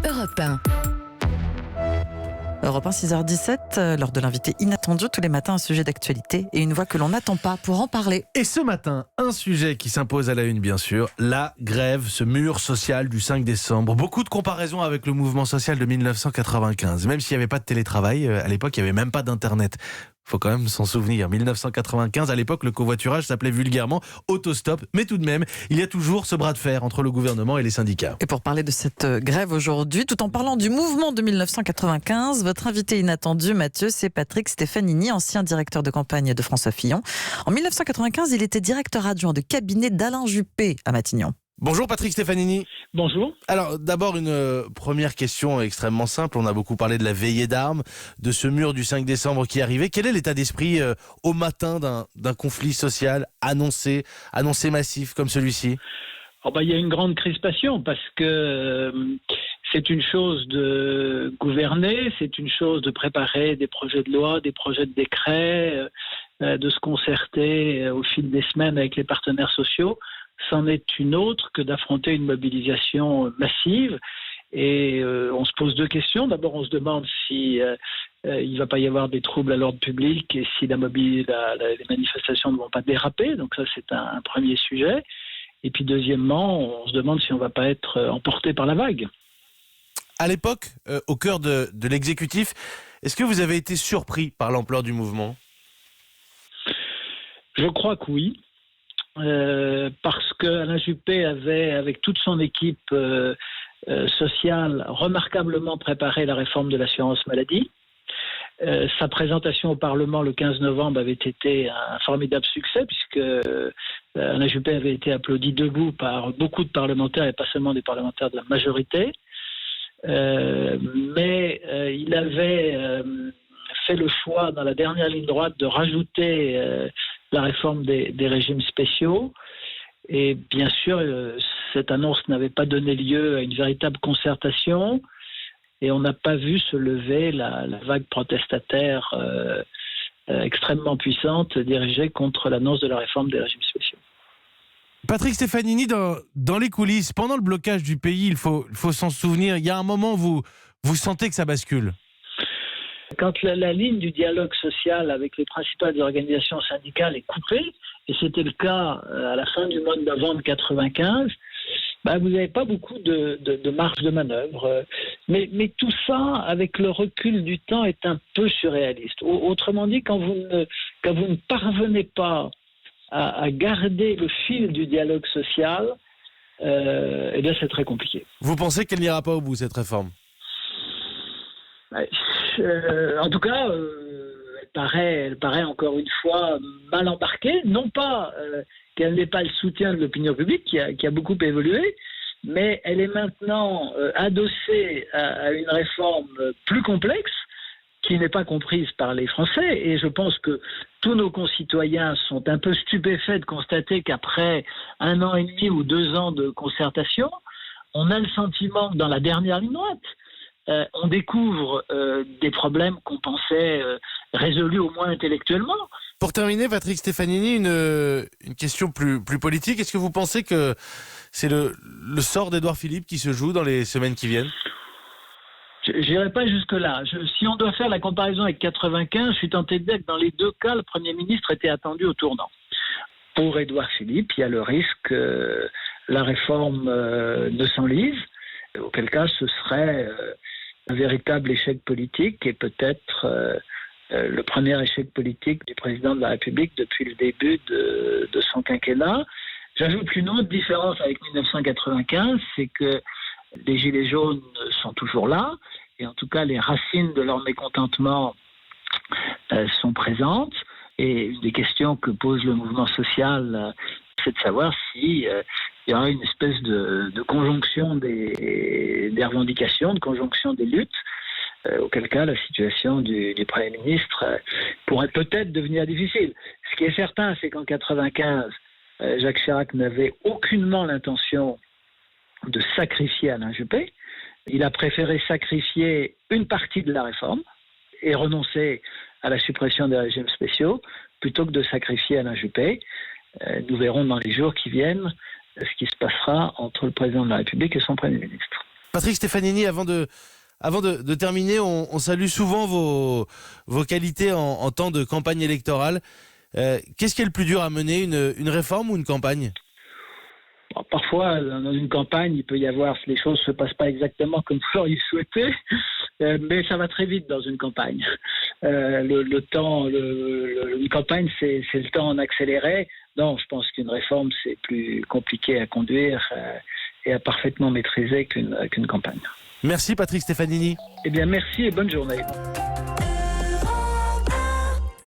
Europe 1. Europe 1, 6h17, lors de l'invité inattendu, tous les matins un sujet d'actualité et une voix que l'on n'attend pas pour en parler. Et ce matin, un sujet qui s'impose à la une bien sûr, la grève, ce mur social du 5 décembre. Beaucoup de comparaisons avec le mouvement social de 1995. Même s'il n'y avait pas de télétravail, à l'époque il n'y avait même pas d'internet. Faut quand même s'en souvenir. 1995, à l'époque, le covoiturage s'appelait vulgairement autostop. Mais tout de même, il y a toujours ce bras de fer entre le gouvernement et les syndicats. Et pour parler de cette grève aujourd'hui, tout en parlant du mouvement de 1995, votre invité inattendu, Mathieu, c'est Patrick Stefanini, ancien directeur de campagne de François Fillon. En 1995, il était directeur adjoint de cabinet d'Alain Juppé à Matignon. Bonjour Patrick Stefanini. Bonjour. Alors d'abord une première question extrêmement simple. On a beaucoup parlé de la veillée d'armes, de ce mur du 5 décembre qui arrivait. Quel est l'état d'esprit au matin d'un conflit social annoncé massif comme celui-ci ? Il y a une grande crispation parce que c'est une chose de gouverner, c'est une chose de préparer des projets de loi, des projets de décret, de se concerter au fil des semaines avec les partenaires sociaux. C'en est une autre que d'affronter une mobilisation massive. Et on se pose deux questions. D'abord, on se demande si il ne va pas y avoir des troubles à l'ordre public et si les manifestations ne vont pas déraper. Donc ça, c'est un premier sujet. Et puis deuxièmement, on se demande si on ne va pas être emporté par la vague. À l'époque, au cœur de l'exécutif, est-ce que vous avez été surpris par l'ampleur du mouvement ? Je crois que oui. Parce que Alain Juppé avait, avec toute son équipe sociale, remarquablement préparé la réforme de l'assurance maladie. Sa présentation au Parlement le 15 novembre avait été un formidable succès puisque Alain Juppé avait été applaudi debout par beaucoup de parlementaires et pas seulement des parlementaires de la majorité. Mais il avait fait le choix dans la dernière ligne droite de rajouter la réforme des régimes spéciaux. Et bien sûr, cette annonce n'avait pas donné lieu à une véritable concertation et on n'a pas vu se lever la vague protestataire extrêmement puissante dirigée contre l'annonce de la réforme des régimes spéciaux. Patrick Stefanini, dans les coulisses, pendant le blocage du pays, il faut s'en souvenir, il y a un moment où vous sentez que ça bascule. Quand la ligne du dialogue social avec les principales organisations syndicales est coupée, et c'était le cas à la fin du mois de novembre 1995, vous n'avez pas beaucoup de marge de manœuvre. Mais tout ça, avec le recul du temps, est un peu surréaliste. Autrement dit, quand vous ne parvenez pas à garder le fil du dialogue social, c'est très compliqué. Vous pensez qu'elle n'ira pas au bout, cette réforme ? En tout cas, elle paraît encore une fois mal embarquée. Non pas qu'elle n'ait pas le soutien de l'opinion publique qui a beaucoup évolué, mais elle est maintenant adossée à une réforme plus complexe qui n'est pas comprise par les Français. Et je pense que tous nos concitoyens sont un peu stupéfaits de constater qu'après 1 an et demi ou 2 ans de concertation, on a le sentiment que dans la dernière ligne droite, on découvre des problèmes qu'on pensait résolus au moins intellectuellement. Pour terminer, Patrick Stefanini, une question plus politique. Est-ce que vous pensez que c'est le sort d'Édouard Philippe qui se joue dans les semaines qui viennent ? Je n'irai pas jusque-là. Si on doit faire la comparaison avec 1995, je suis tenté de dire que dans les deux cas, le Premier ministre était attendu au tournant. Pour Édouard Philippe, il y a le risque que la réforme ne s'enlise, auquel cas ce serait un véritable échec politique et peut-être le premier échec politique du président de la République depuis le début de son quinquennat. J'ajoute qu'une autre différence avec 1995, c'est que les Gilets jaunes sont toujours là et en tout cas les racines de leur mécontentement sont présentes. Et une des questions que pose le mouvement social, c'est de savoir si il y aura une espèce de conjonction des revendications, de conjonction des luttes, auquel cas la situation du Premier ministre pourrait peut-être devenir difficile. Ce qui est certain, c'est qu'en 1995, Jacques Chirac n'avait aucunement l'intention de sacrifier Alain Juppé. Il a préféré sacrifier une partie de la réforme et renoncer à la suppression des régimes spéciaux plutôt que de sacrifier Alain Juppé. Nous verrons dans les jours qui viennent ce qui se passera entre le président de la République et son Premier ministre. Patrick Stefanini, avant de terminer, on salue souvent vos qualités en temps de campagne électorale. Qu'est-ce qui est le plus dur à mener, une réforme ou une campagne ? Parfois, dans une campagne, il peut y avoir, les choses ne se passent pas exactement comme vous l'auriez souhaité, mais ça va très vite dans une campagne. Le temps, une campagne, c'est le temps en accéléré. Non, je pense qu'une réforme, c'est plus compliqué à conduire et à parfaitement maîtriser qu'une campagne. Merci Patrick Stefanini. Eh bien, merci et bonne journée.